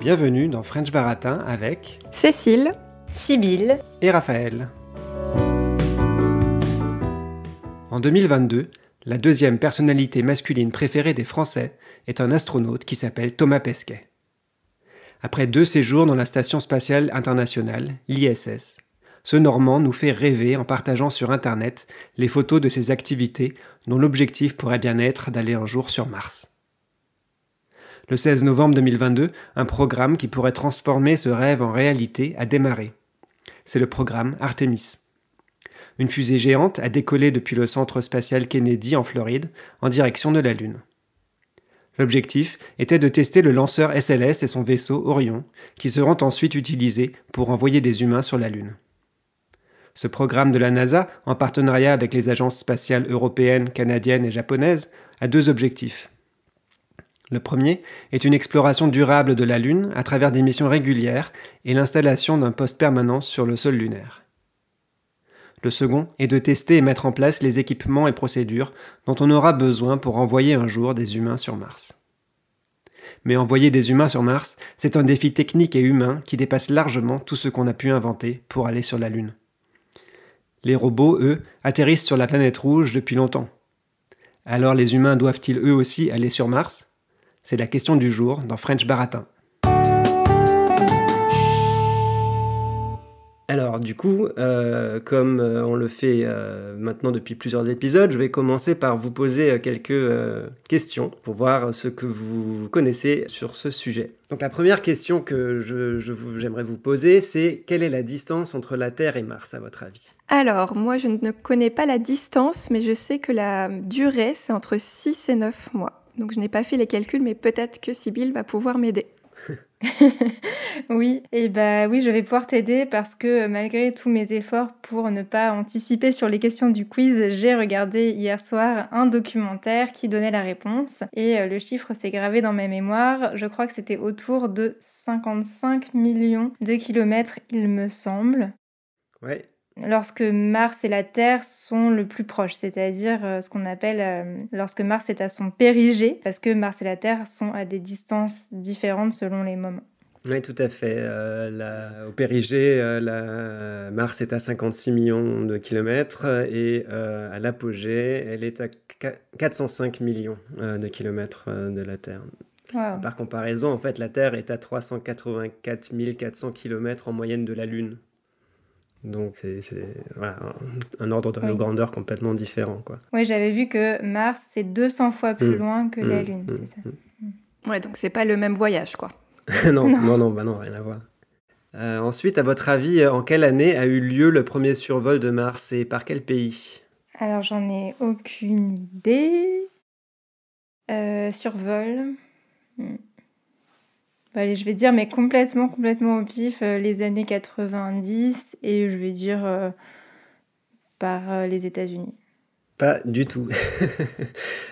Bienvenue dans French Baratin avec Cécile, Sibylle et Raphaël. En 2022, la deuxième personnalité masculine préférée des Français est un astronaute qui s'appelle Thomas Pesquet. Après 2 séjours dans la Station spatiale internationale, l'ISS, ce Normand nous fait rêver en partageant sur Internet les photos de ses activités dont l'objectif pourrait bien être d'aller un jour sur Mars. Le 16 novembre 2022, un programme qui pourrait transformer ce rêve en réalité a démarré. C'est le programme Artemis. Une fusée géante a décollé depuis le centre spatial Kennedy en Floride en direction de la Lune. L'objectif était de tester le lanceur SLS et son vaisseau Orion, qui seront ensuite utilisés pour envoyer des humains sur la Lune. Ce programme de la NASA, en partenariat avec les agences spatiales européennes, canadiennes et japonaises, a 2 objectifs. Le premier est une exploration durable de la Lune à travers des missions régulières et l'installation d'un poste permanent sur le sol lunaire. Le second est de tester et mettre en place les équipements et procédures dont on aura besoin pour envoyer un jour des humains sur Mars. Mais envoyer des humains sur Mars, c'est un défi technique et humain qui dépasse largement tout ce qu'on a pu inventer pour aller sur la Lune. Les robots, eux, atterrissent sur la planète rouge depuis longtemps. Alors les humains doivent-ils eux aussi aller sur Mars ? C'est la question du jour dans French Baratin. Alors du coup, comme on le fait maintenant depuis plusieurs épisodes, je vais commencer par vous poser quelques questions pour voir ce que vous connaissez sur ce sujet. Donc la première question que j'aimerais vous poser, c'est quelle est la distance entre la Terre et Mars à votre avis ? Alors, moi je ne connais pas la distance, mais je sais que la durée c'est entre 6 et 9 mois. Donc je n'ai pas fait les calculs, mais peut-être que Sibylle va pouvoir m'aider. Oui, oui, je vais pouvoir t'aider parce que malgré tous mes efforts pour ne pas anticiper sur les questions du quiz, j'ai regardé hier soir un documentaire qui donnait la réponse et le chiffre s'est gravé dans ma mémoire. Je crois que c'était autour de 55 millions de kilomètres, il me semble. Ouais. Lorsque Mars et la Terre sont le plus proches, c'est-à-dire ce qu'on appelle lorsque Mars est à son périgée, parce que Mars et la Terre sont à des distances différentes selon les moments. Oui, tout à fait. Au périgée, Mars est à 56 millions de kilomètres et à l'apogée, elle est à 405 millions de kilomètres de la Terre. Wow. Par comparaison, en fait, la Terre est à 384 400 kilomètres en moyenne de la Lune. Donc c'est voilà, un ordre de grandeur complètement différent, quoi. Oui, j'avais vu que Mars, c'est 200 fois plus loin que la Lune, c'est ça. Ouais, donc c'est pas le même voyage, quoi. non, rien à voir. Ensuite, à votre avis, en quelle année a eu lieu le premier survol de Mars et par quel pays ? Alors, j'en ai aucune idée. Survol. Allez, je vais dire, mais complètement au pif, les années 90, et je vais dire par les États-Unis. Pas du tout.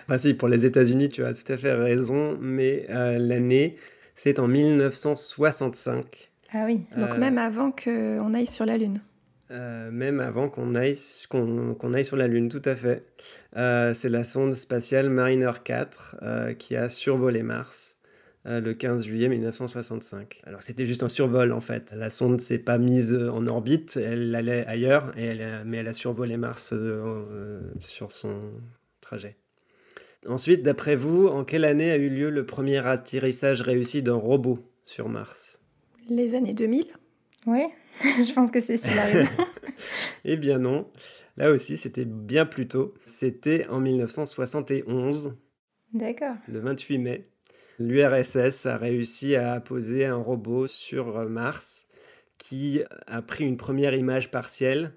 Enfin si, pour les États-Unis, tu as tout à fait raison, mais l'année, c'est en 1965. Ah oui. Donc même avant qu'on aille sur la Lune. Même avant qu'on aille sur la Lune, tout à fait. C'est la sonde spatiale Mariner 4 qui a survolé Mars. Le 15 juillet 1965. Alors c'était juste un survol en fait. La sonde s'est pas mise en orbite, elle allait ailleurs, mais elle a survolé Mars sur son trajet. Ensuite, d'après vous, en quelle année a eu lieu le premier atterrissage réussi d'un robot sur Mars ? Les années 2000 ? Oui, je pense que c'est Cécile. Eh bien non, là aussi c'était bien plus tôt. C'était en 1971. D'accord. Le 28 mai. L'URSS a réussi à poser un robot sur Mars qui a pris une première image partielle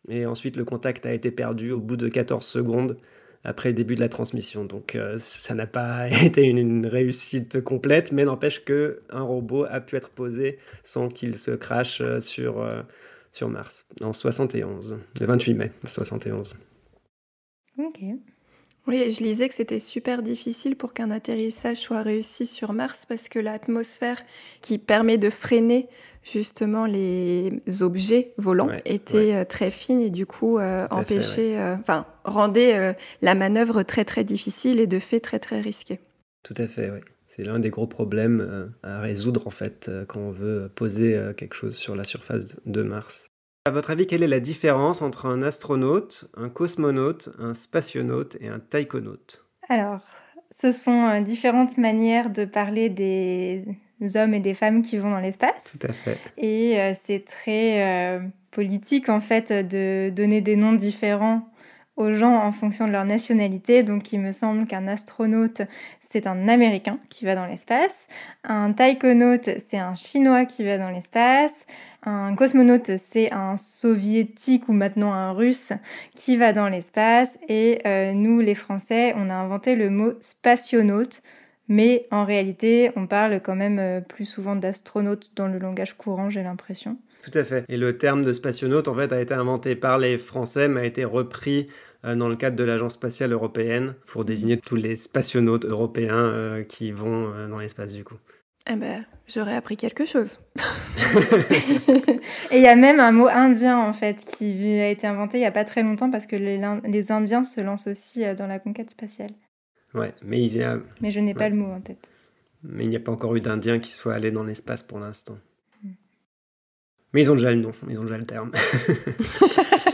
et ensuite le contact a été perdu au bout de 14 secondes après le début de la transmission. Donc ça n'a pas été une réussite complète, mais n'empêche qu'un robot a pu être posé sans qu'il se crache sur Mars en 71, le 28 mai 71. Ok. Oui, je lisais que c'était super difficile pour qu'un atterrissage soit réussi sur Mars parce que l'atmosphère qui permet de freiner justement les objets volants était très fine et du coup rendait la manœuvre très très difficile et de fait très très risquée. Tout à fait, oui. C'est l'un des gros problèmes à résoudre en fait quand on veut poser quelque chose sur la surface de Mars. À votre avis, quelle est la différence entre un astronaute, un cosmonaute, un spationaute et un taïkonaute? Alors, ce sont différentes manières de parler des hommes et des femmes qui vont dans l'espace. Tout à fait. Et c'est très politique en fait de donner des noms différents aux gens en fonction de leur nationalité. Donc il me semble qu'un astronaute, c'est un Américain qui va dans l'espace. Un taïkonaute, c'est un Chinois qui va dans l'espace. Un cosmonaute, c'est un soviétique ou maintenant un russe qui va dans l'espace. Et nous, les Français, on a inventé le mot spationaute. Mais en réalité, on parle quand même plus souvent d'astronaute dans le langage courant, j'ai l'impression. Tout à fait. Et le terme de spationaute, en fait, a été inventé par les Français, mais a été repris dans le cadre de l'Agence spatiale européenne pour désigner tous les spationautes européens qui vont dans l'espace, du coup. Eh ben, j'aurais appris quelque chose. Et il y a même un mot indien, en fait, qui a été inventé il n'y a pas très longtemps parce que les Indiens se lancent aussi dans la conquête spatiale. Ouais, mais je n'ai pas le mot en tête. Mais il n'y a pas encore eu d'Indiens qui soient allés dans l'espace pour l'instant. Mais ils ont déjà le nom, ils ont déjà le terme.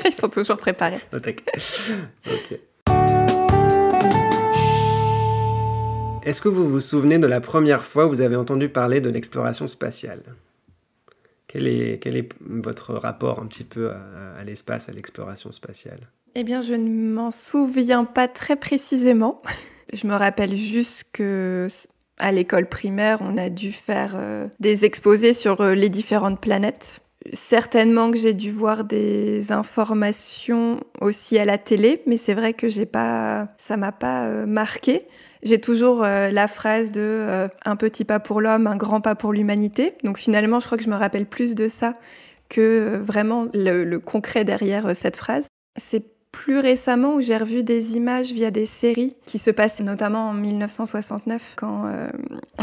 Ils sont toujours préparés. Ok. Est-ce que vous vous souvenez de la première fois où vous avez entendu parler de l'exploration spatiale ? Quel est votre rapport un petit peu à l'espace, à l'exploration spatiale ? Eh bien, je ne m'en souviens pas très précisément. Je me rappelle juste que à l'école primaire, on a dû faire des exposés sur les différentes planètes. Certainement que j'ai dû voir des informations aussi à la télé, mais c'est vrai que ça m'a pas marqué. J'ai toujours la phrase de un petit pas pour l'homme, un grand pas pour l'humanité. Donc finalement, je crois que je me rappelle plus de ça que vraiment le concret derrière cette phrase. C'est plus récemment où j'ai revu des images via des séries qui se passaient notamment en 1969 quand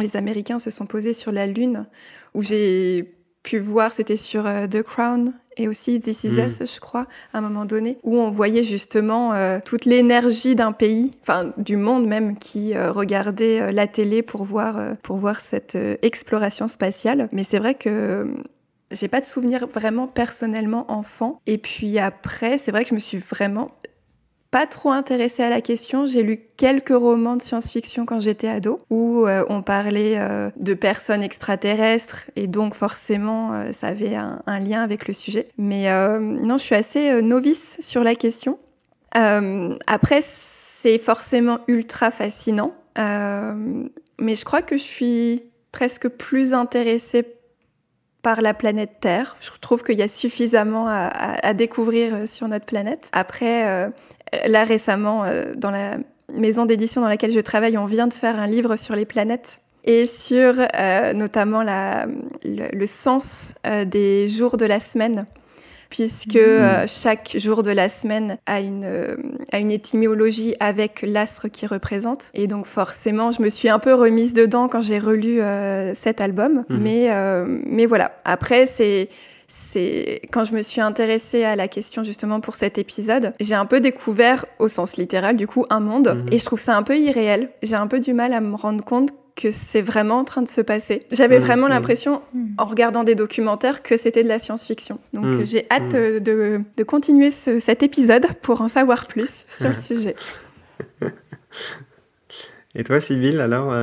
les Américains se sont posés sur la Lune, où j'ai pu voir, c'était sur The Crown et aussi This Is Us, je crois, à un moment donné, où on voyait justement toute l'énergie d'un pays, enfin du monde même, qui regardait la télé pour voir cette exploration spatiale. Mais c'est vrai que j'ai pas de souvenir vraiment personnellement enfant. Et puis après, c'est vrai que je me suis vraiment pas trop intéressée à la question. J'ai lu quelques romans de science-fiction quand j'étais ado, où on parlait de personnes extraterrestres, et donc forcément, ça avait un lien avec le sujet. Mais non, je suis assez novice sur la question. Après, c'est forcément ultra fascinant, mais je crois que je suis presque plus intéressée par la planète Terre. Je trouve qu'il y a suffisamment à découvrir sur notre planète. Après, là récemment, dans la maison d'édition dans laquelle je travaille, on vient de faire un livre sur les planètes et sur notamment le sens des jours de la semaine, puisque chaque jour de la semaine a une étymologie avec l'astre qui représente. Et donc forcément, je me suis un peu remise dedans quand j'ai relu cet album. Mais voilà, après, c'est quand je me suis intéressée à la question justement pour cet épisode, j'ai un peu découvert, au sens littéral du coup, un monde. Et je trouve ça un peu irréel. J'ai un peu du mal à me rendre compte que c'est vraiment en train de se passer. J'avais vraiment l'impression, en regardant des documentaires, que c'était de la science-fiction. Donc j'ai hâte de continuer cet épisode pour en savoir plus sur le sujet. Et toi, Sybille, alors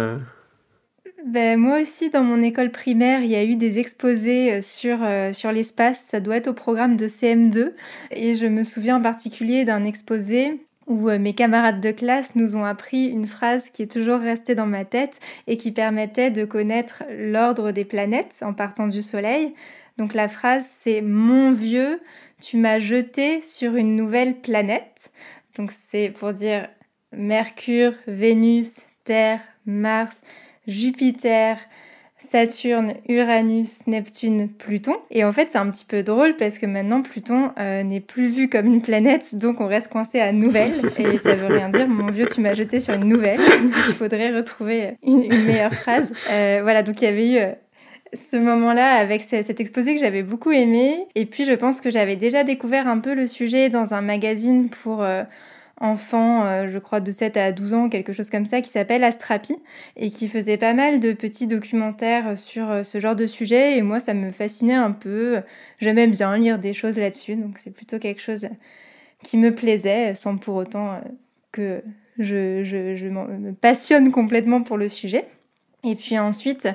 moi aussi, dans mon école primaire, il y a eu des exposés sur l'espace. Ça doit être au programme de CM2. Et je me souviens en particulier d'un exposé où mes camarades de classe nous ont appris une phrase qui est toujours restée dans ma tête et qui permettait de connaître l'ordre des planètes en partant du Soleil. Donc la phrase, c'est « Mon vieux, tu m'as jeté sur une nouvelle planète ». Donc c'est pour dire Mercure, Vénus, Terre, Mars, Jupiter, Saturne, Uranus, Neptune, Pluton. Et en fait, c'est un petit peu drôle parce que maintenant, Pluton n'est plus vu comme une planète, donc on reste coincé à nouvelle. Et ça veut rien dire, mon vieux, tu m'as jeté sur une nouvelle. Il faudrait retrouver une meilleure phrase. Voilà, donc il y avait eu ce moment-là avec cet exposé que j'avais beaucoup aimé. Et puis, je pense que j'avais déjà découvert un peu le sujet dans un magazine pour enfant, je crois de 7 à 12 ans, quelque chose comme ça, qui s'appelle Astrapi et qui faisait pas mal de petits documentaires sur ce genre de sujet. Et moi, ça me fascinait un peu. J'aimais bien lire des choses là-dessus, donc c'est plutôt quelque chose qui me plaisait, sans pour autant que je me passionne complètement pour le sujet. Et puis ensuite,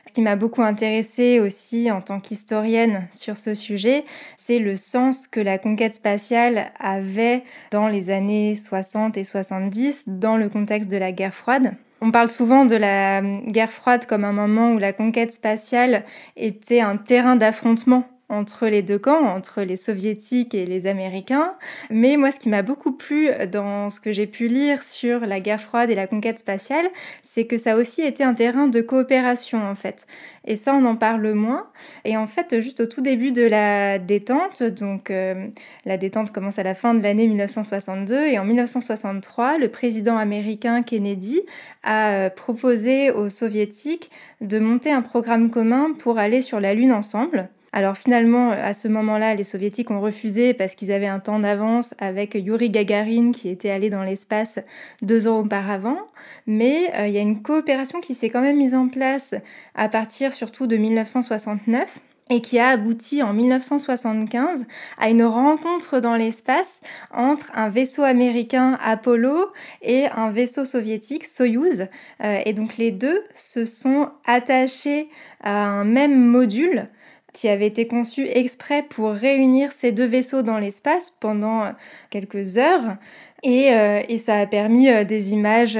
ce qui m'a beaucoup intéressée aussi en tant qu'historienne sur ce sujet, c'est le sens que la conquête spatiale avait dans les années 60 et 70 dans le contexte de la guerre froide. On parle souvent de la guerre froide comme un moment où la conquête spatiale était un terrain d'affrontement entre les deux camps, entre les soviétiques et les américains. Mais moi, ce qui m'a beaucoup plu dans ce que j'ai pu lire sur la guerre froide et la conquête spatiale, c'est que ça a aussi été un terrain de coopération, en fait. Et ça, on en parle moins. Et en fait, juste au tout début de la détente, donc la détente commence à la fin de l'année 1962, et en 1963, le président américain Kennedy a proposé aux soviétiques de monter un programme commun pour aller sur la Lune ensemble. Alors finalement, à ce moment-là, les soviétiques ont refusé parce qu'ils avaient un temps d'avance avec Youri Gagarin qui était allé dans l'espace 2 ans auparavant. Mais il y a une coopération qui s'est quand même mise en place à partir surtout de 1969 et qui a abouti en 1975 à une rencontre dans l'espace entre un vaisseau américain Apollo et un vaisseau soviétique Soyouz. Et donc les deux se sont attachés à un même module qui avait été conçu exprès pour réunir ces deux vaisseaux dans l'espace pendant quelques heures. Et ça a permis des images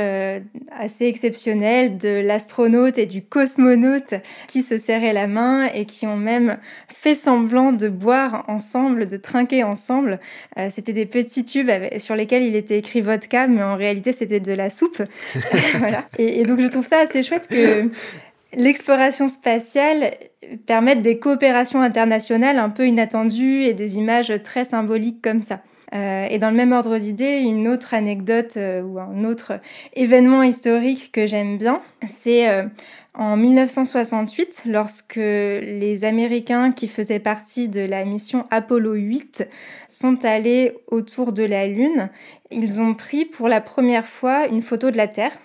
assez exceptionnelles de l'astronaute et du cosmonaute qui se serraient la main et qui ont même fait semblant de boire ensemble, de trinquer ensemble. C'était des petits tubes sur lesquels il était écrit vodka, mais en réalité c'était de la soupe. Voilà. Et donc je trouve ça assez chouette que l'exploration spatiale permette des coopérations internationales un peu inattendues et des images très symboliques comme ça. Et dans le même ordre d'idée, une autre anecdote ou un autre événement historique que j'aime bien, c'est en 1968, lorsque les Américains qui faisaient partie de la mission Apollo 8 sont allés autour de la Lune, ils ont pris pour la première fois une photo de la Terre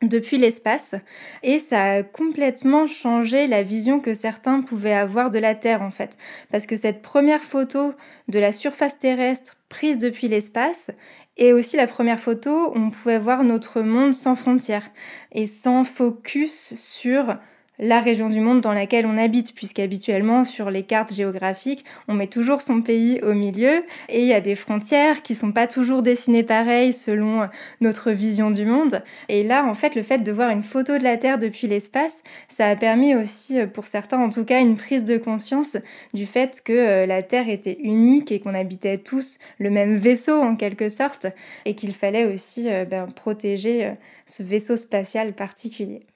depuis l'espace, et ça a complètement changé la vision que certains pouvaient avoir de la Terre en fait, parce que cette première photo de la surface terrestre prise depuis l'espace est aussi la première photo où on pouvait voir notre monde sans frontières et sans focus sur la région du monde dans laquelle on habite, puisqu'habituellement sur les cartes géographiques, on met toujours son pays au milieu et il y a des frontières qui sont pas toujours dessinées pareil selon notre vision du monde. Et là, en fait, le fait de voir une photo de la Terre depuis l'espace, ça a permis aussi, pour certains en tout cas, une prise de conscience du fait que la Terre était unique et qu'on habitait tous le même vaisseau en quelque sorte et qu'il fallait aussi protéger ce vaisseau spatial particulier.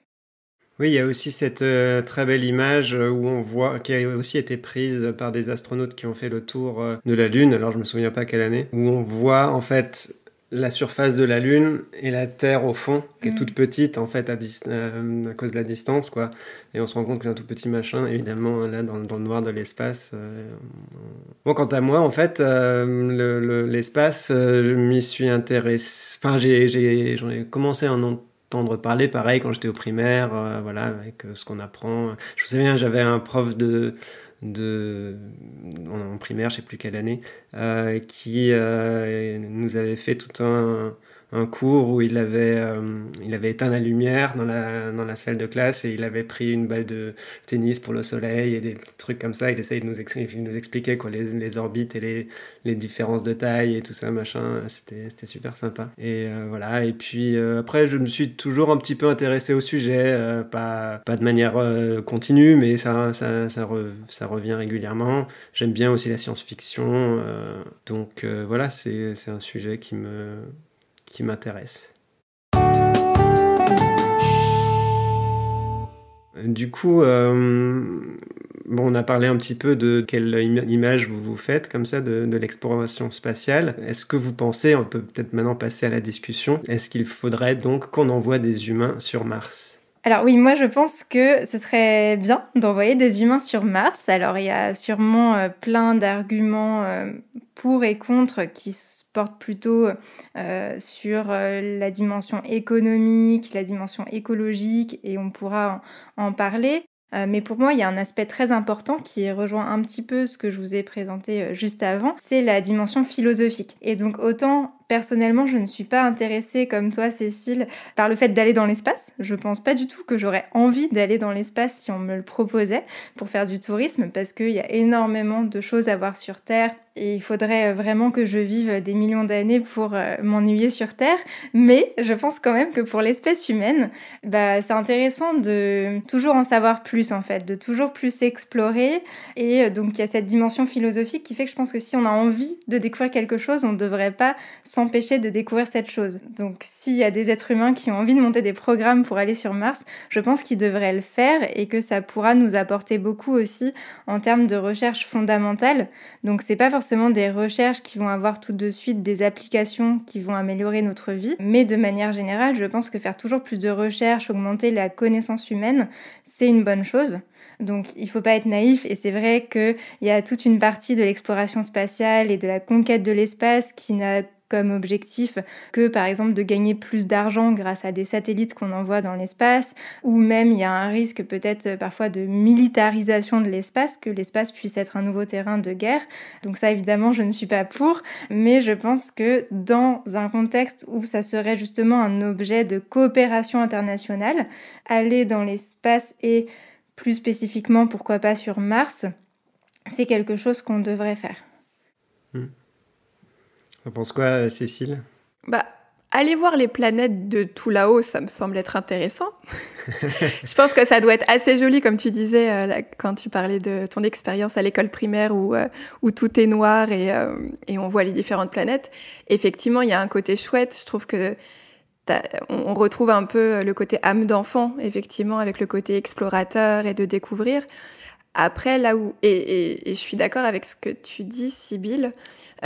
Oui, il y a aussi cette très belle image où on voit, qui a aussi été prise par des astronautes qui ont fait le tour de la Lune, alors je me souviens pas quelle année, où on voit en fait la surface de la Lune et la Terre au fond, qui est toute petite en fait à cause de la distance, quoi. Et on se rend compte que c'est un tout petit machin, évidemment, là dans le noir de l'espace. Bon, quant à moi, en fait, l'espace, je m'y suis intéressé. Enfin, j'en ai commencé à en entendre parler, pareil, quand j'étais au primaire, voilà, avec ce qu'on apprend. Je me souviens, j'avais un prof en primaire, je sais plus quelle année, qui nous avait fait tout un cours où il avait éteint la lumière dans la salle de classe et il avait pris une balle de tennis pour le soleil et des trucs comme ça. Il essayait de nous expliquer quoi, les orbites et les différences de taille et tout ça, machin. C'était super sympa. Et voilà. Et puis après, je me suis toujours un petit peu intéressé au sujet, pas de manière continue, mais ça revient régulièrement. J'aime bien aussi la science-fiction. Donc voilà, c'est un sujet qui m'intéresse. Du coup, on a parlé un petit peu de quelle image vous faites comme ça de l'exploration spatiale. Est-ce que vous pensez, on peut peut-être maintenant passer à la discussion, est-ce qu'il faudrait donc qu'on envoie des humains sur Mars ? Alors oui, moi je pense que ce serait bien d'envoyer des humains sur Mars. Alors il y a sûrement plein d'arguments pour et contre qui porte plutôt sur la dimension économique, la dimension écologique, et on pourra en parler. Mais pour moi, il y a un aspect très important qui rejoint un petit peu ce que je vous ai présenté juste avant, c'est la dimension philosophique. Et donc autant, personnellement, je ne suis pas intéressée comme toi, Cécile, par le fait d'aller dans l'espace. Je pense pas du tout que j'aurais envie d'aller dans l'espace si on me le proposait pour faire du tourisme, parce qu'il y a énormément de choses à voir sur Terre, et il faudrait vraiment que je vive des millions d'années pour m'ennuyer sur Terre. Mais je pense quand même que pour l'espèce humaine, c'est intéressant de toujours en savoir plus, en fait, de toujours plus explorer. Et donc il y a cette dimension philosophique qui fait que je pense que si on a envie de découvrir quelque chose, on ne devrait pas s'empêcher de découvrir cette chose. Donc s'il y a des êtres humains qui ont envie de monter des programmes pour aller sur Mars, je pense qu'ils devraient le faire, et que ça pourra nous apporter beaucoup aussi en termes de recherche fondamentale. Donc c'est pas forcément des recherches qui vont avoir tout de suite des applications qui vont améliorer notre vie, mais de manière générale, je pense que faire toujours plus de recherches, augmenter la connaissance humaine, c'est une bonne chose. Donc il ne faut pas être naïf, et c'est vrai qu'il y a toute une partie de l'exploration spatiale et de la conquête de l'espace qui n'a comme objectif que, par exemple, de gagner plus d'argent grâce à des satellites qu'on envoie dans l'espace, ou même il y a un risque peut-être parfois de militarisation de l'espace, que l'espace puisse être un nouveau terrain de guerre. Donc ça, évidemment, je ne suis pas pour, mais je pense que dans un contexte où ça serait justement un objet de coopération internationale, aller dans l'espace et plus spécifiquement, pourquoi pas sur Mars, c'est quelque chose qu'on devrait faire. T'en penses quoi, Cécile ? Aller voir les planètes de tout là-haut, ça me semble être intéressant. Je pense que ça doit être assez joli, comme tu disais, quand tu parlais de ton expérience à l'école primaire où tout est noir et on voit les différentes planètes. Effectivement, il y a un côté chouette. Je trouve que on retrouve un peu le côté âme d'enfant, effectivement, avec le côté explorateur et de découvrir. Après, là où... Et je suis d'accord avec ce que tu dis, Sybille,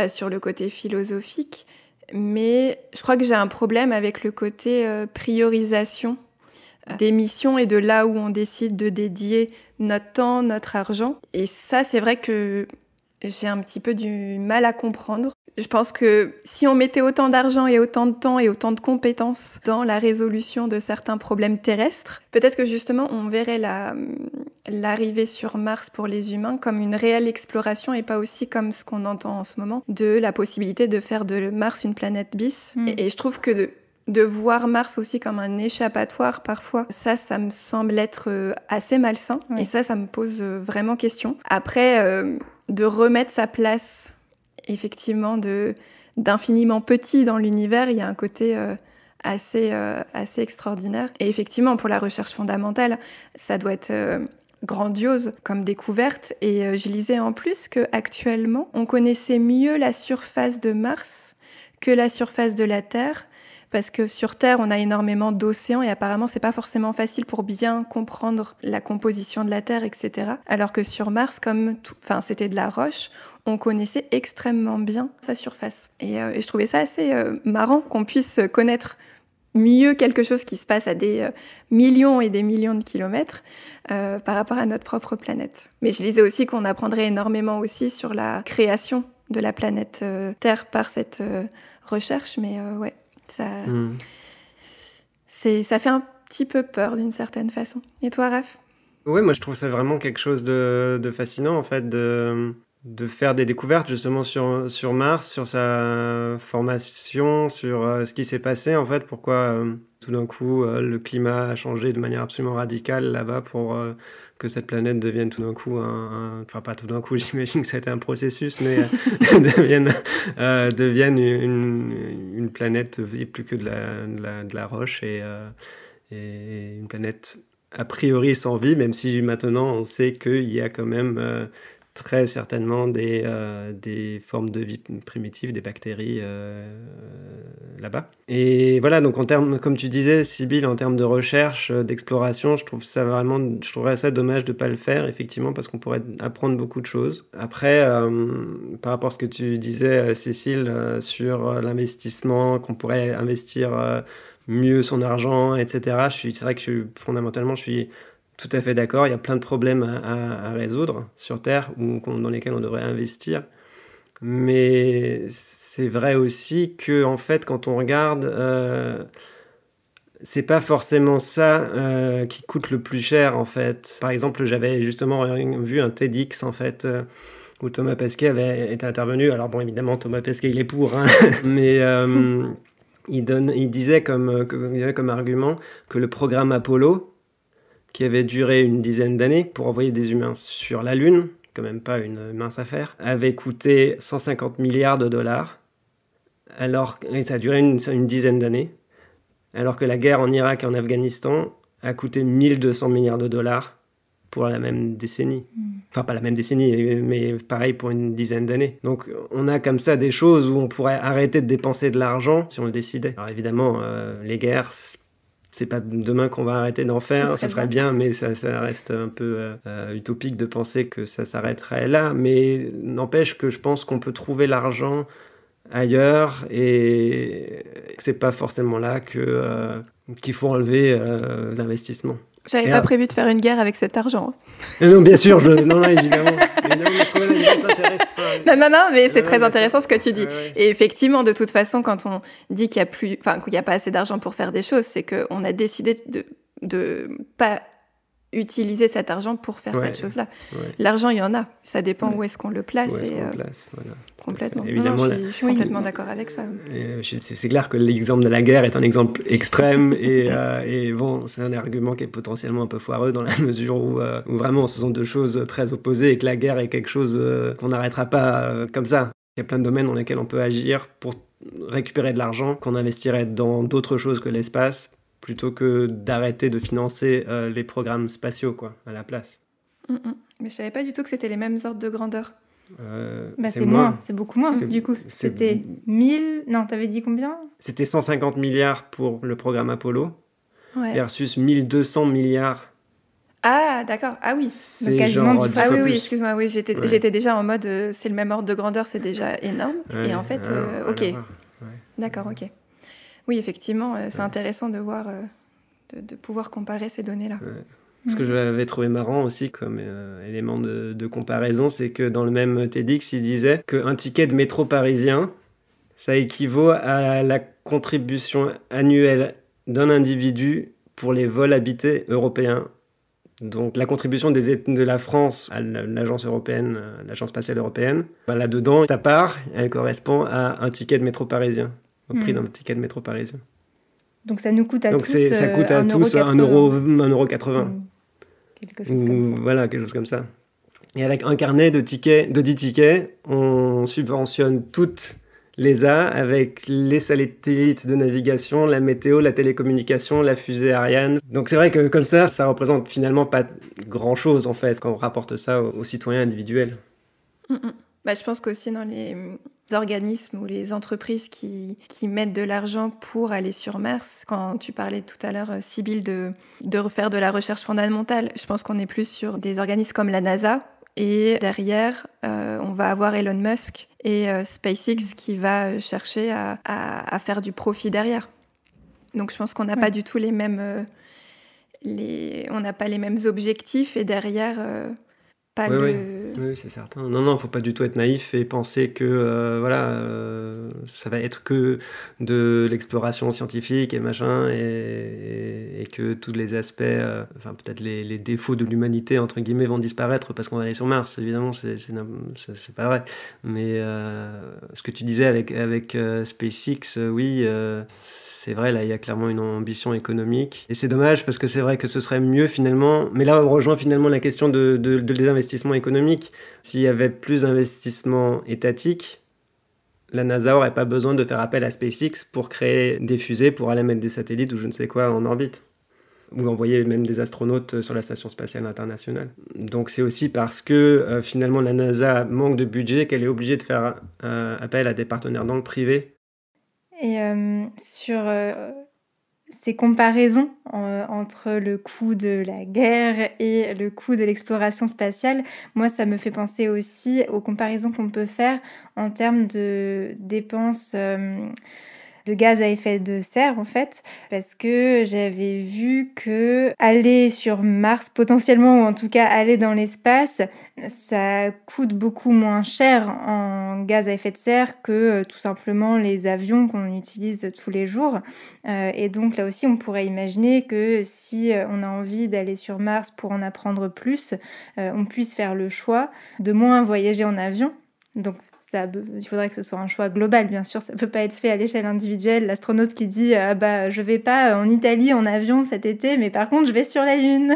sur le côté philosophique, mais je crois que j'ai un problème avec le côté priorisation des missions et de là où on décide de dédier notre temps, notre argent. Et ça, c'est vrai que j'ai un petit peu du mal à comprendre. Je pense que si on mettait autant d'argent et autant de temps et autant de compétences dans la résolution de certains problèmes terrestres, peut-être que justement on verrait l'arrivée sur Mars pour les humains comme une réelle exploration et pas aussi comme ce qu'on entend en ce moment, de la possibilité de faire de Mars une planète bis. Et je trouve que de voir Mars aussi comme un échappatoire parfois, ça me semble être assez malsain. Oui. Et ça me pose vraiment question. Après, de remettre sa place effectivement d'infiniment petit dans l'univers, il y a un côté assez extraordinaire. Et effectivement, pour la recherche fondamentale, ça doit être grandiose comme découverte. Et je lisais en plus qu'actuellement, on connaissait mieux la surface de Mars que la surface de la Terre, parce que sur Terre, on a énormément d'océans et apparemment, c'est pas forcément facile pour bien comprendre la composition de la Terre, etc. Alors que sur Mars, comme c'était de la roche, on connaissait extrêmement bien sa surface. Et je trouvais ça assez marrant qu'on puisse connaître mieux quelque chose qui se passe à des millions et des millions de kilomètres par rapport à notre propre planète. Mais je lisais aussi qu'on apprendrait énormément aussi sur la création de la planète Terre par cette recherche, mais ouais. Ça fait un petit peu peur d'une certaine façon. Et toi, Raph ? Oui, moi je trouve ça vraiment quelque chose de fascinant en fait, de faire des découvertes justement sur Mars, sur sa formation, sur ce qui s'est passé en fait, pourquoi tout d'un coup le climat a changé de manière absolument radicale là-bas pour que cette planète devienne tout d'un coup enfin pas tout d'un coup, j'imagine que ça a été un processus, mais devienne une planète et plus que de la roche et une planète a priori sans vie, même si maintenant on sait qu'il y a quand même très certainement des formes de vie primitives, des bactéries là-bas. Et voilà, donc en termes, comme tu disais, Sybille, en termes de recherche, d'exploration, je trouverais ça dommage de ne pas le faire, effectivement, parce qu'on pourrait apprendre beaucoup de choses. Après, par rapport à ce que tu disais, Cécile, sur l'investissement, qu'on pourrait investir mieux son argent, etc., c'est vrai que fondamentalement, je suis tout à fait d'accord, il y a plein de problèmes à résoudre sur Terre dans lesquels on devrait investir. Mais c'est vrai aussi que, en fait, quand on regarde, c'est pas forcément ça qui coûte le plus cher, en fait. Par exemple, j'avais justement vu un TEDx, en fait, où Thomas Pesquet avait été intervenu. Alors bon, évidemment, Thomas Pesquet, il est pour, hein, mais il disait comme argument que le programme Apollo, qui avait duré une dizaine d'années pour envoyer des humains sur la Lune, quand même pas une mince affaire, avait coûté 150 milliards de dollars, et ça a duré une dizaine d'années, alors que la guerre en Irak et en Afghanistan a coûté 1200 milliards de dollars pour la même décennie. Enfin, pas la même décennie, mais pareil pour une dizaine d'années. Donc, on a comme ça des choses où on pourrait arrêter de dépenser de l'argent si on le décidait. Alors évidemment, les guerres, c'est pas demain qu'on va arrêter d'en faire, ça serait bien, mais ça reste un peu utopique de penser que ça s'arrêterait là. Mais n'empêche que je pense qu'on peut trouver l'argent ailleurs et que c'est pas forcément là qu'il faut enlever l'investissement. J'avais pas prévu de faire une guerre avec cet argent. Non, bien sûr, non, évidemment. Non, mais c'est très intéressant ce que tu dis. Et effectivement, de toute façon, quand on dit qu'il y a pas assez d'argent pour faire des choses, c'est qu'on a décidé de pas utiliser cet argent pour faire cette chose-là. L'argent, il y en a. Ça dépend où est-ce qu'on le place. Complètement. Évidemment, je suis complètement d'accord avec ça. C'est clair que l'exemple de la guerre est un exemple extrême et bon, c'est un argument qui est potentiellement un peu foireux dans la mesure où vraiment ce sont deux choses très opposées et que la guerre est quelque chose qu'on n'arrêtera pas comme ça. Il y a plein de domaines dans lesquels on peut agir pour récupérer de l'argent qu'on investirait dans d'autres choses que l'espace, plutôt que d'arrêter de financer les programmes spatiaux à la place. Mais je savais pas du tout que c'était les mêmes ordres de grandeur. C'est beaucoup moins du coup. C'était 1000... Non, t'avais dit combien ? C'était 150 milliards pour le programme Apollo versus 1200 milliards. Ah, d'accord. Ah oui. C'est quasiment 10 fois. Ah oui, excuse-moi. Oui, j'étais déjà en mode c'est le même ordre de grandeur, c'est déjà énorme. Et en fait, ok. D'accord, ok. Oui, effectivement, c'est intéressant de voir, de pouvoir comparer ces données-là. Ce que j'avais trouvé marrant aussi comme élément de comparaison, c'est que dans le même TEDx, il disait qu'un ticket de métro parisien, ça équivaut à la contribution annuelle d'un individu pour les vols habités européens. Donc la contribution de la France à l'agence européenne, l'agence spatiale européenne, là-dedans, ta part, elle correspond à un ticket de métro parisien, au prix d'un ticket de métro parisien. Donc ça nous coûte à tous ça coûte à tous 1,80 €. Quelque chose comme ça. Voilà, quelque chose comme ça. Et avec un carnet de 10 tickets, on subventionne toutes les A avec les satellites de navigation, la météo, la télécommunication, la fusée Ariane. Donc c'est vrai que comme ça représente finalement pas grand-chose en fait, quand on rapporte ça aux citoyens individuels. Je pense qu'aussi dans les organismes ou les entreprises qui mettent de l'argent pour aller sur Mars, quand tu parlais tout à l'heure, Sybille, de refaire de la recherche fondamentale, je pense qu'on est plus sur des organismes comme la NASA. Et derrière, on va avoir Elon Musk et SpaceX qui va chercher à faire du profit derrière. Donc je pense qu'on n'a pas du tout les mêmes... on n'a pas les mêmes objectifs et derrière... Oui, c'est certain. Non, faut pas du tout être naïf et penser que ça va être que de l'exploration scientifique et machin et que tous les aspects, peut-être les défauts de l'humanité entre guillemets vont disparaître parce qu'on va aller sur Mars. Évidemment, c'est pas vrai. Mais ce que tu disais avec SpaceX, oui. C'est vrai, là, il y a clairement une ambition économique. Et c'est dommage parce que c'est vrai que ce serait mieux finalement. Mais là, on rejoint finalement la question de des investissements économiques. S'il y avait plus d'investissements étatiques, la NASA n'aurait pas besoin de faire appel à SpaceX pour créer des fusées, pour aller mettre des satellites ou je ne sais quoi en orbite. Ou envoyer même des astronautes sur la Station spatiale internationale. Donc c'est aussi parce que finalement la NASA manque de budget qu'elle est obligée de faire appel à des partenaires dans le privé. Et sur ces comparaisons entre le coût de la guerre et le coût de l'exploration spatiale, moi ça me fait penser aussi aux comparaisons qu'on peut faire en termes de dépenses de gaz à effet de serre en fait, parce que j'avais vu que aller sur Mars potentiellement, ou en tout cas aller dans l'espace, ça coûte beaucoup moins cher en gaz à effet de serre que tout simplement les avions qu'on utilise tous les jours. Et donc là aussi, on pourrait imaginer que si on a envie d'aller sur Mars pour en apprendre plus, on puisse faire le choix de moins voyager en avion. Donc il faudrait que ce soit un choix global, bien sûr. Ça ne peut pas être fait à l'échelle individuelle. L'astronaute qui dit je vais pas en Italie en avion cet été, mais par contre, je vais sur la Lune.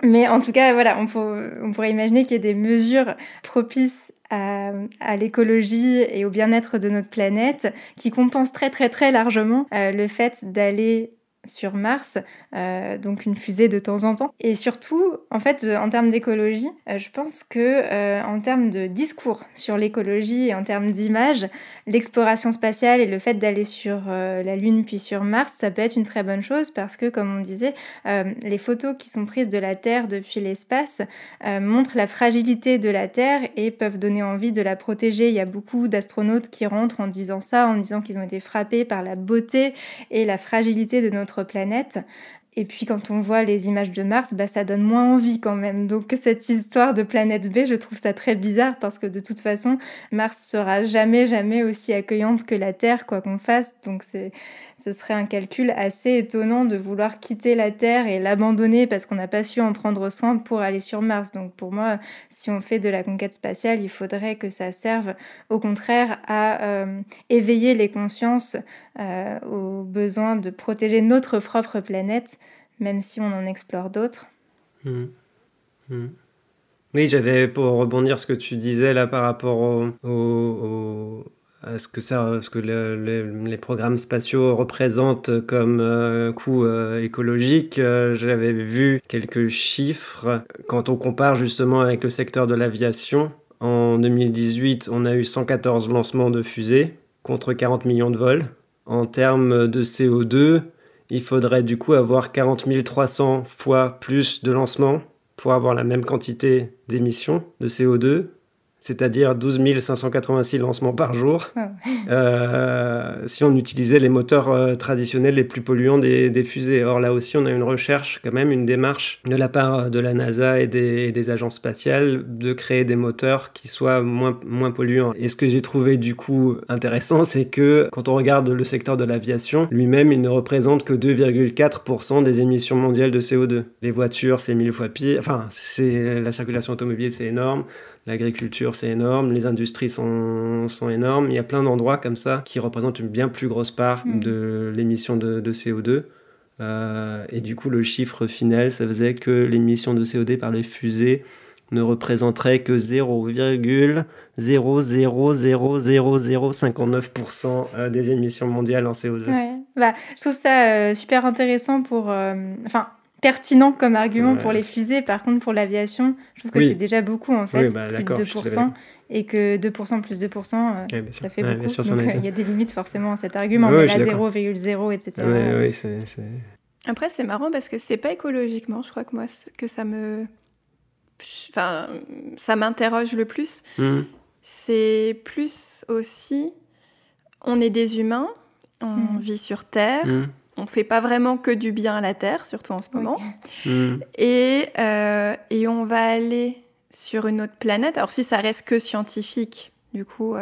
Mais en tout cas, voilà, on pourrait imaginer qu'il y ait des mesures propices à l'écologie et au bien-être de notre planète qui compensent très, très, très largement le fait d'aller sur Mars, donc une fusée de temps en temps. Et surtout, en fait, en termes d'écologie, je pense que en termes de discours sur l'écologie et en termes d'image, l'exploration spatiale et le fait d'aller sur la Lune puis sur Mars, ça peut être une très bonne chose parce que, comme on disait, les photos qui sont prises de la Terre depuis l'espace montrent la fragilité de la Terre et peuvent donner envie de la protéger. Il y a beaucoup d'astronautes qui rentrent en disant ça, en disant qu'ils ont été frappés par la beauté et la fragilité de notre planète. Et puis quand on voit les images de Mars, ça donne moins envie quand même. Donc cette histoire de planète B, je trouve ça très bizarre parce que de toute façon, Mars sera jamais aussi accueillante que la Terre, quoi qu'on fasse. Donc ce serait un calcul assez étonnant de vouloir quitter la Terre et l'abandonner parce qu'on n'a pas su en prendre soin pour aller sur Mars. Donc pour moi, si on fait de la conquête spatiale, il faudrait que ça serve au contraire à éveiller les consciences au besoin de protéger notre propre planète, même si on en explore d'autres. Oui, j'avais, pour rebondir ce que tu disais là par rapport à ce que les programmes spatiaux représentent comme coût écologique, j'avais vu quelques chiffres. Quand on compare justement avec le secteur de l'aviation, en 2018, on a eu 114 lancements de fusées contre 40 millions de vols. En termes de CO2, il faudrait du coup avoir 40 300 fois plus de lancements pour avoir la même quantité d'émissions de CO2, c'est-à-dire 12 586 lancements par jour, si on utilisait les moteurs traditionnels les plus polluants des fusées. Or là aussi, on a une recherche, quand même, une démarche de la part de la NASA et des agences spatiales de créer des moteurs qui soient moins polluants. Et ce que j'ai trouvé du coup intéressant, c'est que quand on regarde le secteur de l'aviation, lui-même, il ne représente que 2,4% des émissions mondiales de CO2. Les voitures, c'est 1000 fois pire. Enfin, la circulation automobile, c'est énorme. L'agriculture, c'est énorme, les industries sont énormes. Il y a plein d'endroits comme ça qui représentent une bien plus grosse part de l'émission de CO2. Et du coup, le chiffre final, ça faisait que l'émission de CO2 par les fusées ne représenterait que 0,0000059% des émissions mondiales en CO2. Ouais. Je trouve ça super intéressant pour... pertinent comme argument pour les fusées. Par contre, pour l'aviation, je trouve que c'est déjà beaucoup, en fait, plus de 2%, et que 2% plus 2%, ça fait beaucoup. Sûr, donc, il y a des limites forcément à cet argument, mais là, 0,0, etc. Oui, Après, c'est marrant parce que c'est pas écologiquement, je crois que moi, que ça m'interroge le plus. C'est plus aussi, on est des humains, on vit sur Terre, on fait pas vraiment que du bien à la Terre, surtout en ce moment. Et on va aller sur une autre planète. Alors si ça reste que scientifique, du coup,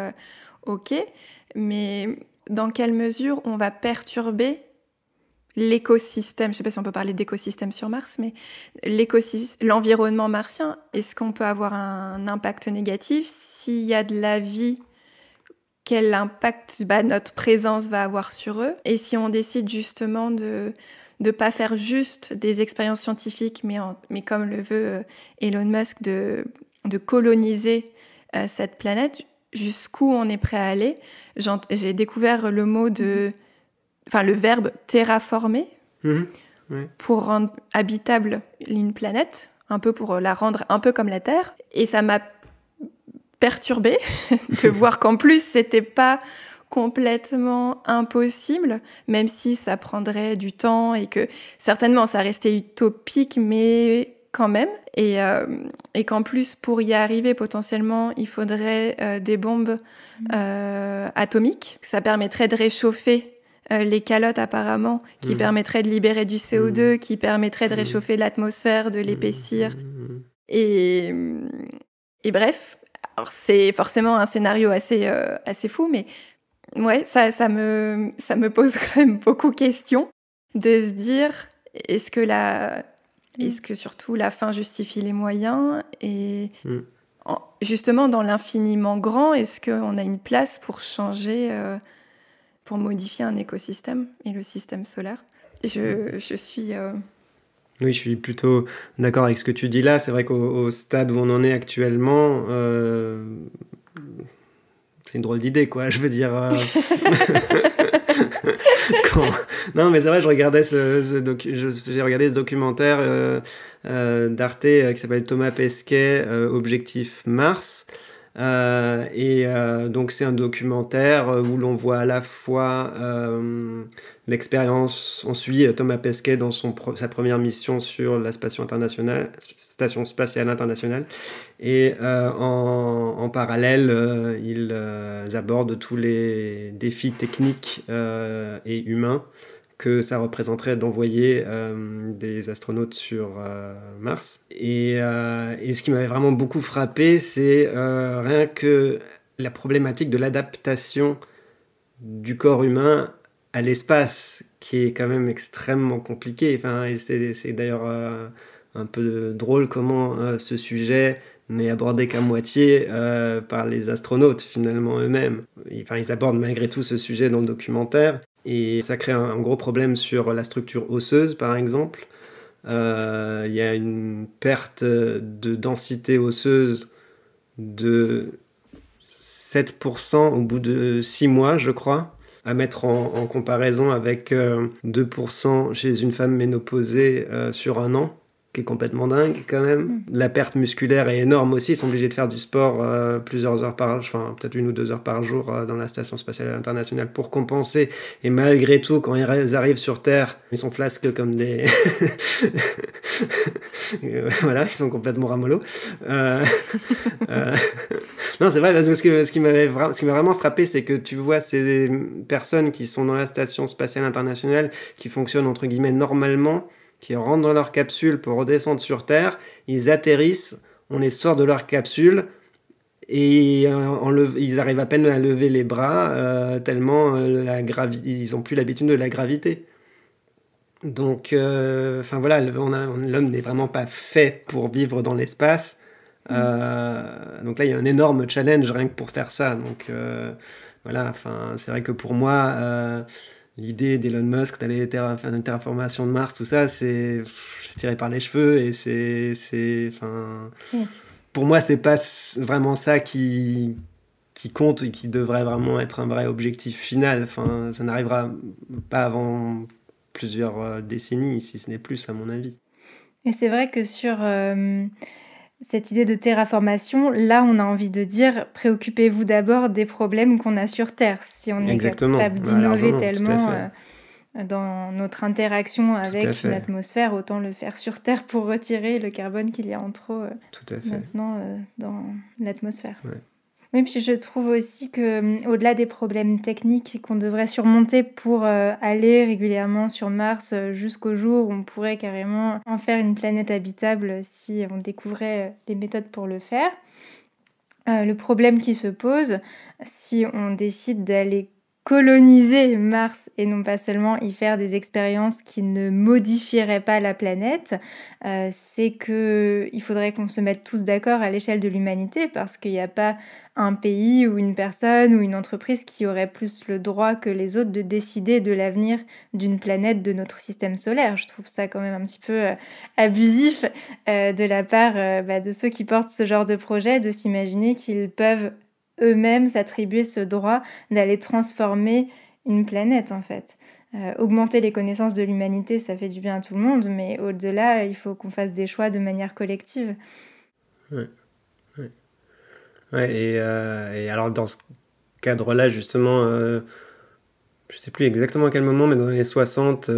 ok. Mais dans quelle mesure on va perturber l'écosystème? Je sais pas si on peut parler d'écosystème sur Mars, mais l'environnement martien, est-ce qu'on peut avoir un impact négatif s'il y a de la vie? Quel impact notre présence va avoir sur eux? Et si on décide justement de pas faire juste des expériences scientifiques, mais comme le veut Elon Musk, de coloniser cette planète, jusqu'où on est prêt à aller? J'ai découvert le verbe terraformer pour rendre habitable une planète, un peu pour la rendre un peu comme la Terre. Et ça m'a perturbée de voir qu'en plus c'était pas complètement impossible, même si ça prendrait du temps et que certainement ça restait utopique, mais quand même, et qu'en plus, pour y arriver, potentiellement, il faudrait des bombes atomiques. Ça permettrait de réchauffer les calottes, apparemment, qui permettraient de libérer du CO2, qui permettraient de réchauffer l'atmosphère, de l'épaissir. Et bref, alors c'est forcément un scénario assez fou, mais ouais, ça me pose quand même beaucoup de questions, de se dire, est-ce que surtout la fin justifie les moyens, et justement dans l'infiniment grand, est-ce qu'on a une place pour changer, pour modifier un écosystème et le système solaire? Je suis... Oui, je suis plutôt d'accord avec ce que tu dis là. C'est vrai qu'au stade où on en est actuellement, c'est une drôle d'idée, quoi. Je veux dire... Non, mais c'est vrai, j'ai regardé ce documentaire d'Arte qui s'appelle Thomas Pesquet, Objectif Mars. Donc c'est un documentaire où l'on voit à la fois l'expérience, on suit Thomas Pesquet dans sa première mission sur la station spatiale internationale, et en parallèle ils abordent tous les défis techniques et humains que ça représenterait d'envoyer des astronautes sur Mars. Et ce qui m'avait vraiment beaucoup frappé, c'est rien que la problématique de l'adaptation du corps humain à l'espace, qui est quand même extrêmement compliqué. Enfin, et c'est d'ailleurs un peu drôle comment ce sujet n'est abordé qu'à moitié par les astronautes, finalement, eux-mêmes. Enfin, ils abordent malgré tout ce sujet dans le documentaire. Et ça crée un gros problème sur la structure osseuse, par exemple. Il y a une perte de densité osseuse de 7% au bout de 6 mois, je crois, à mettre en comparaison avec 2% chez une femme ménopausée sur un an, qui est complètement dingue quand même. La perte musculaire est énorme aussi. Ils sont obligés de faire du sport plusieurs heures peut-être 1 ou 2 heures par jour dans la station spatiale internationale pour compenser. Et malgré tout, quand ils arrivent sur Terre, ils sont flasques comme des... Voilà, ils sont complètement ramollos. Non, c'est vrai, parce que ce qui m'a vraiment frappé, c'est que tu vois ces personnes qui sont dans la station spatiale internationale, qui fonctionnent entre guillemets normalement, qui rentrent dans leur capsule pour redescendre sur Terre, ils atterrissent, on les sort de leur capsule, et ils arrivent à peine à lever les bras, tellement ils n'ont plus l'habitude de la gravité. Donc, voilà, l'homme n'est vraiment pas fait pour vivre dans l'espace. Donc là, il y a un énorme challenge rien que pour faire ça. Donc voilà, c'est vrai que pour moi... l'idée d'Elon Musk d'aller faire une terraformation de Mars, tout ça, c'est tiré par les cheveux, et pour moi, c'est pas vraiment ça qui compte et qui devrait vraiment être un vrai objectif final. Enfin, ça n'arrivera pas avant plusieurs décennies, si ce n'est plus, à mon avis. Et c'est vrai que sur cette idée de terraformation, là, on a envie de dire, préoccupez-vous d'abord des problèmes qu'on a sur Terre. Si on est capable d'innover tellement dans notre interaction avec une atmosphère, autant le faire sur Terre pour retirer le carbone qu'il y a en trop maintenant dans l'atmosphère. Ouais. Oui, puis je trouve aussi qu'au-delà des problèmes techniques qu'on devrait surmonter pour aller régulièrement sur Mars jusqu'au jour où on pourrait carrément en faire une planète habitable si on découvrait les méthodes pour le faire, le problème qui se pose si on décide d'aller coloniser Mars et non pas seulement y faire des expériences qui ne modifieraient pas la planète, c'est qu'il faudrait qu'on se mette tous d'accord à l'échelle de l'humanité, parce qu'il n'y a pas un pays ou une personne ou une entreprise qui aurait plus le droit que les autres de décider de l'avenir d'une planète de notre système solaire. Je trouve ça quand même un petit peu abusif de la part de ceux qui portent ce genre de projet, de s'imaginer qu'ils peuvent eux-mêmes s'attribuer ce droit d'aller transformer une planète, en fait. Augmenter les connaissances de l'humanité, ça fait du bien à tout le monde, mais au-delà, il faut qu'on fasse des choix de manière collective. Ouais, et alors dans ce cadre-là, justement, je ne sais plus exactement à quel moment, mais dans les années 60,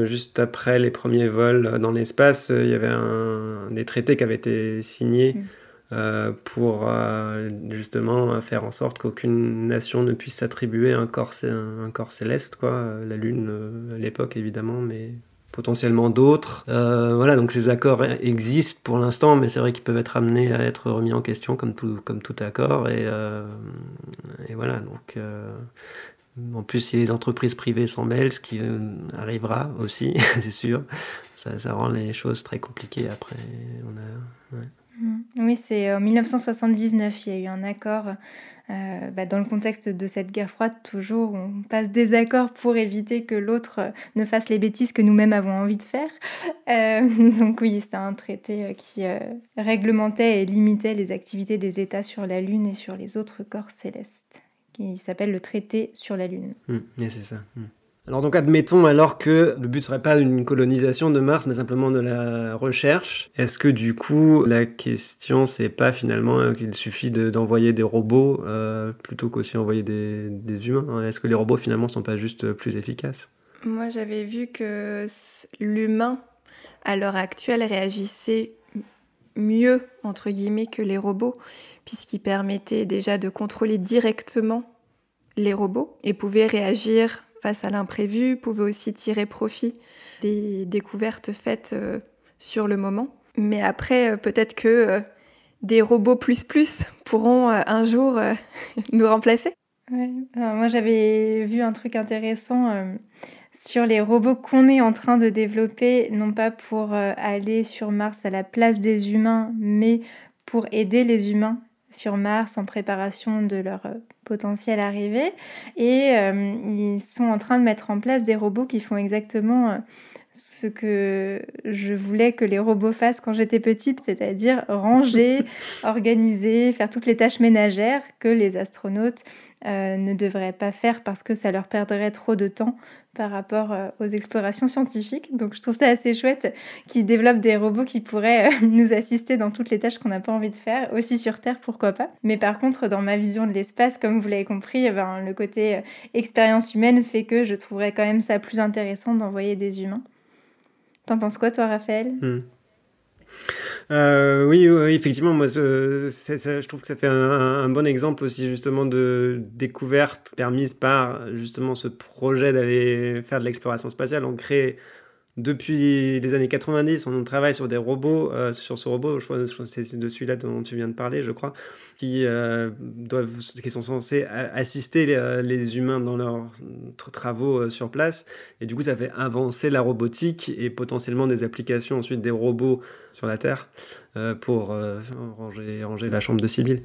juste après les premiers vols dans l'espace, il y avait des traités qui avaient été signés pour justement faire en sorte qu'aucune nation ne puisse s'attribuer un corps céleste, quoi. La Lune à l'époque, évidemment, mais potentiellement d'autres. Voilà, donc ces accords existent pour l'instant, mais c'est vrai qu'ils peuvent être amenés à être remis en question comme tout accord. Et voilà, donc... En plus, si les entreprises privées sont belles, ce qui arrivera aussi, c'est sûr, ça rend les choses très compliquées après. Oui, c'est en 1979, il y a eu un accord dans le contexte de cette guerre froide, toujours, on passe des accords pour éviter que l'autre ne fasse les bêtises que nous-mêmes avons envie de faire. Donc oui, c'est un traité qui réglementait et limitait les activités des États sur la Lune et sur les autres corps célestes, qui s'appelle le traité sur la Lune. Et c'est ça. Alors donc admettons alors que le but serait pas une colonisation de Mars, mais simplement de la recherche. Est-ce que du coup la question c'est pas finalement qu'il suffit d'envoyer des robots plutôt qu'aussi envoyer des humains? Est-ce que les robots finalement sont pas juste plus efficaces? Moi j'avais vu que l'humain à l'heure actuelle réagissait mieux entre guillemets que les robots, puisqu'il permettait déjà de contrôler directement les robots et pouvait réagir face à l'imprévu, pouvait aussi tirer profit des découvertes faites sur le moment. Mais après, peut-être que des robots plus pourront un jour nous remplacer. Ouais. Moi, j'avais vu un truc intéressant sur les robots qu'on est en train de développer, non pas pour aller sur Mars à la place des humains, mais pour aider les humains sur Mars en préparation de leur potentielle arrivée. Et ils sont en train de mettre en place des robots qui font exactement ce que je voulais que les robots fassent quand j'étais petite, c'est-à-dire ranger, organiser, faire toutes les tâches ménagères que les astronautes ne devraient pas faire parce que ça leur perdrait trop de temps par rapport aux explorations scientifiques. Donc je trouve ça assez chouette qu'ils développent des robots qui pourraient nous assister dans toutes les tâches qu'on n'a pas envie de faire, aussi sur Terre, pourquoi pas. Mais par contre, dans ma vision de l'espace, comme vous l'avez compris, le côté expérience humaine fait que je trouverais quand même ça plus intéressant d'envoyer des humains. T'en penses quoi, toi, Raphaël ? Oui, effectivement, moi, je trouve que ça fait un bon exemple aussi, justement, de découverte permise par, justement, ce projet d'aller faire de l'exploration spatiale. On crée, depuis les années 90, on travaille sur des robots, sur ce robot, je crois que c'est de celui-là dont tu viens de parler, je crois, qui sont censés assister les humains dans leurs travaux sur place. Et du coup, ça fait avancer la robotique et potentiellement des applications ensuite des robots sur la Terre pour ranger la chambre de Sibylle.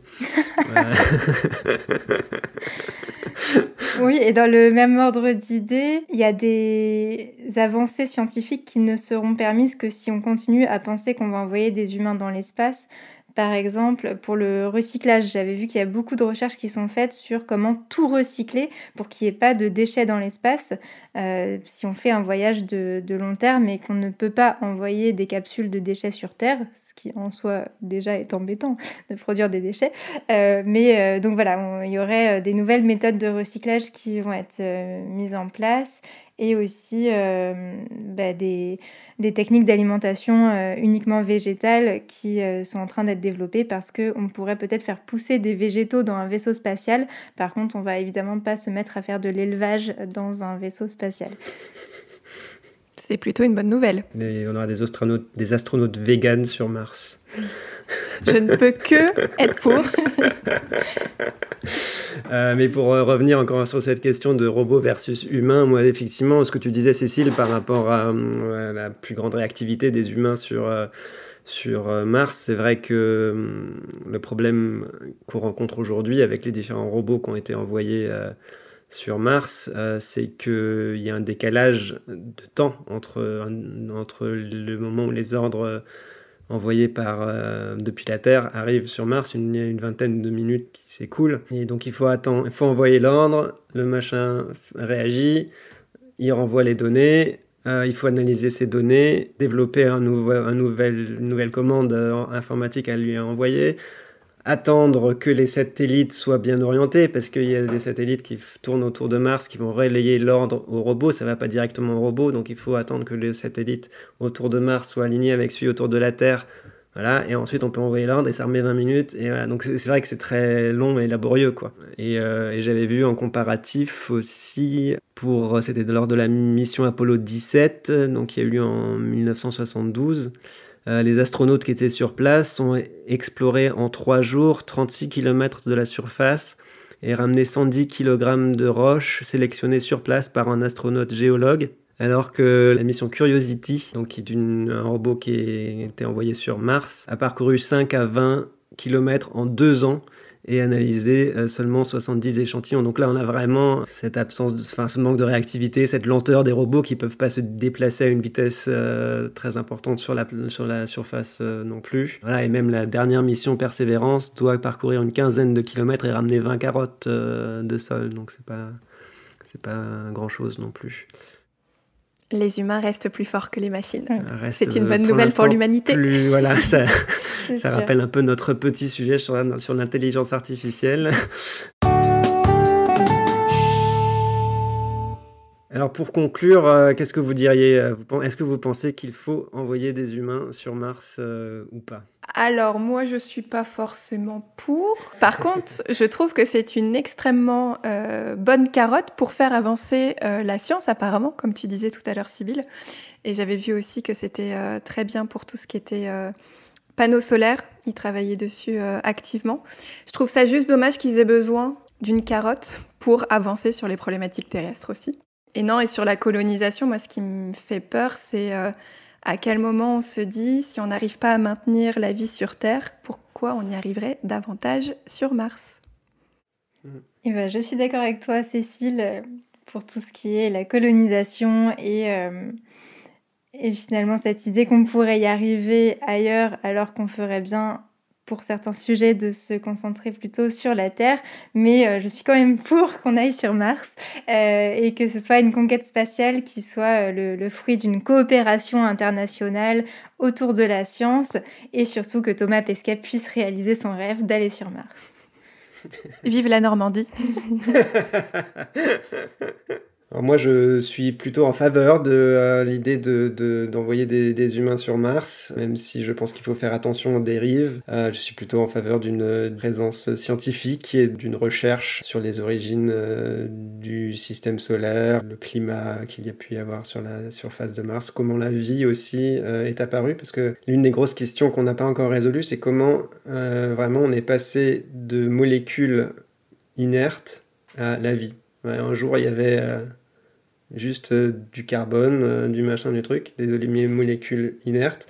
Oui, et dans le même ordre d'idées, il y a des avancées scientifiques qui ne seront permises que si on continue à penser qu'on va envoyer des humains dans l'espace. Par exemple, pour le recyclage, j'avais vu qu'il y a beaucoup de recherches qui sont faites sur comment tout recycler pour qu'il n'y ait pas de déchets dans l'espace. Si on fait un voyage de long terme et qu'on ne peut pas envoyer des capsules de déchets sur Terre, ce qui en soi déjà est embêtant de produire des déchets, donc voilà, il y aurait des nouvelles méthodes de recyclage qui vont être mises en place et aussi des techniques d'alimentation uniquement végétales qui sont en train d'être développées parce qu'on pourrait peut-être faire pousser des végétaux dans un vaisseau spatial. Par contre, on va évidemment pas se mettre à faire de l'élevage dans un vaisseau spatial. C'est plutôt une bonne nouvelle. Et on aura des astronautes véganes sur Mars. Je ne peux que être pour. Mais pour revenir encore sur cette question de robots versus humains, moi, effectivement, ce que tu disais, Cécile, par rapport à la plus grande réactivité des humains sur Mars, c'est vrai que le problème qu'on rencontre aujourd'hui avec les différents robots qui ont été envoyés sur Mars, c'est qu'il y a un décalage de temps entre le moment où les ordres envoyés depuis la Terre arrivent sur Mars, une vingtaine de minutes qui s'écoulent. Et donc il faut envoyer l'ordre, le machin réagit, il renvoie les données, il faut analyser ces données, développer une nouvelle commande informatique à lui envoyer, attendre que les satellites soient bien orientés, parce qu'il y a des satellites qui tournent autour de Mars, qui vont relayer l'ordre au robot, ça ne va pas directement au robot, donc il faut attendre que le satellite autour de Mars soit aligné avec celui autour de la Terre. Voilà, et ensuite on peut envoyer l'ordre et ça remet 20 minutes. Et voilà, donc c'est vrai que c'est très long et laborieux, quoi. Et j'avais vu en comparatif aussi, c'était lors de la mission Apollo 17, donc qui a eu lieu en 1972. Les astronautes qui étaient sur place ont exploré en 3 jours 36 km de la surface et ramené 110 kg de roches sélectionnées sur place par un astronaute géologue. Alors que la mission Curiosity, donc qui est un robot qui était envoyé sur Mars, a parcouru 5 à 20 km en 2 ans et analysé seulement 70 échantillons. Donc là, on a vraiment cette absence, ce manque de réactivité, cette lenteur des robots qui ne peuvent pas se déplacer à une vitesse très importante sur la surface non plus. Voilà, et même la dernière mission Persévérance doit parcourir une 15aine de kilomètres et ramener 20 carottes de sol. Donc c'est pas grand-chose non plus. Les humains restent plus forts que les machines. C'est une bonne nouvelle pour l'humanité. Voilà, ça rappelle un peu notre petit sujet sur l'intelligence artificielle. Alors pour conclure, qu'est-ce que vous diriez ? Est-ce que vous pensez qu'il faut envoyer des humains sur Mars ou pas ? Alors moi je suis pas forcément pour. Par contre, je trouve que c'est une extrêmement bonne carotte pour faire avancer la science apparemment, comme tu disais tout à l'heure Sybille. Et j'avais vu aussi que c'était très bien pour tout ce qui était panneaux solaires. Ils travaillaient dessus activement. Je trouve ça juste dommage qu'ils aient besoin d'une carotte pour avancer sur les problématiques terrestres aussi. Et sur la colonisation, moi ce qui me fait peur c'est... à quel moment on se dit, si on n'arrive pas à maintenir la vie sur Terre, pourquoi on y arriverait davantage sur Mars ? Et je suis d'accord avec toi, Cécile, pour tout ce qui est la colonisation et finalement cette idée qu'on pourrait y arriver ailleurs alors qu'on ferait bien, pour certains sujets, de se concentrer plutôt sur la Terre, mais je suis quand même pour qu'on aille sur Mars et que ce soit une conquête spatiale qui soit le fruit d'une coopération internationale autour de la science et surtout que Thomas Pesquet puisse réaliser son rêve d'aller sur Mars. Vive la Normandie. Alors moi, je suis plutôt en faveur de l'idée d'envoyer des humains sur Mars, même si je pense qu'il faut faire attention aux dérives. Je suis plutôt en faveur d'une présence scientifique et d'une recherche sur les origines du système solaire, le climat qu'il y a pu y avoir sur la surface de Mars, comment la vie aussi est apparue, parce que l'une des grosses questions qu'on n'a pas encore résolues, c'est comment vraiment on est passé de molécules inertes à la vie. Ouais, un jour, il y avait juste du carbone, du machin, du truc, des molécules inertes.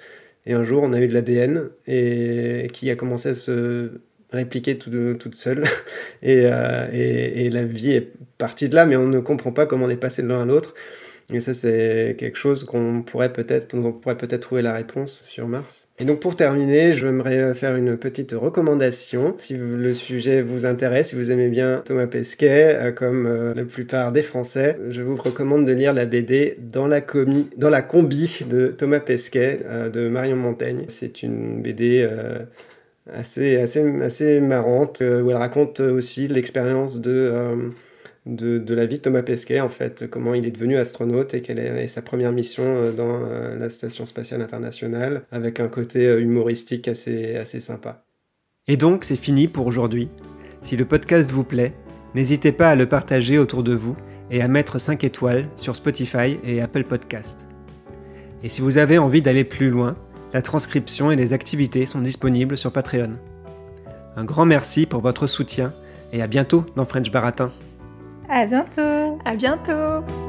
Et un jour, on a eu de l'ADN et qui a commencé à se répliquer toute seule. Et la vie est partie de là, mais on ne comprend pas comment on est passé de l'un à l'autre. Et ça, c'est quelque chose dont on pourrait peut-être trouver la réponse sur Mars. Et donc, pour terminer, j'aimerais faire une petite recommandation. Si le sujet vous intéresse, si vous aimez bien Thomas Pesquet, comme la plupart des Français, je vous recommande de lire la BD Dans la combi de Thomas Pesquet, de Marion Montaigne. C'est une BD assez marrante, où elle raconte aussi l'expérience de la vie de Thomas Pesquet, en fait, comment il est devenu astronaute et quelle est sa première mission dans la Station Spatiale Internationale, avec un côté humoristique assez sympa. Et donc, c'est fini pour aujourd'hui. Si le podcast vous plaît, n'hésitez pas à le partager autour de vous et à mettre 5 étoiles sur Spotify et Apple Podcasts. Et si vous avez envie d'aller plus loin, la transcription et les activités sont disponibles sur Patreon. Un grand merci pour votre soutien et à bientôt dans French Baratin. À bientôt. À bientôt.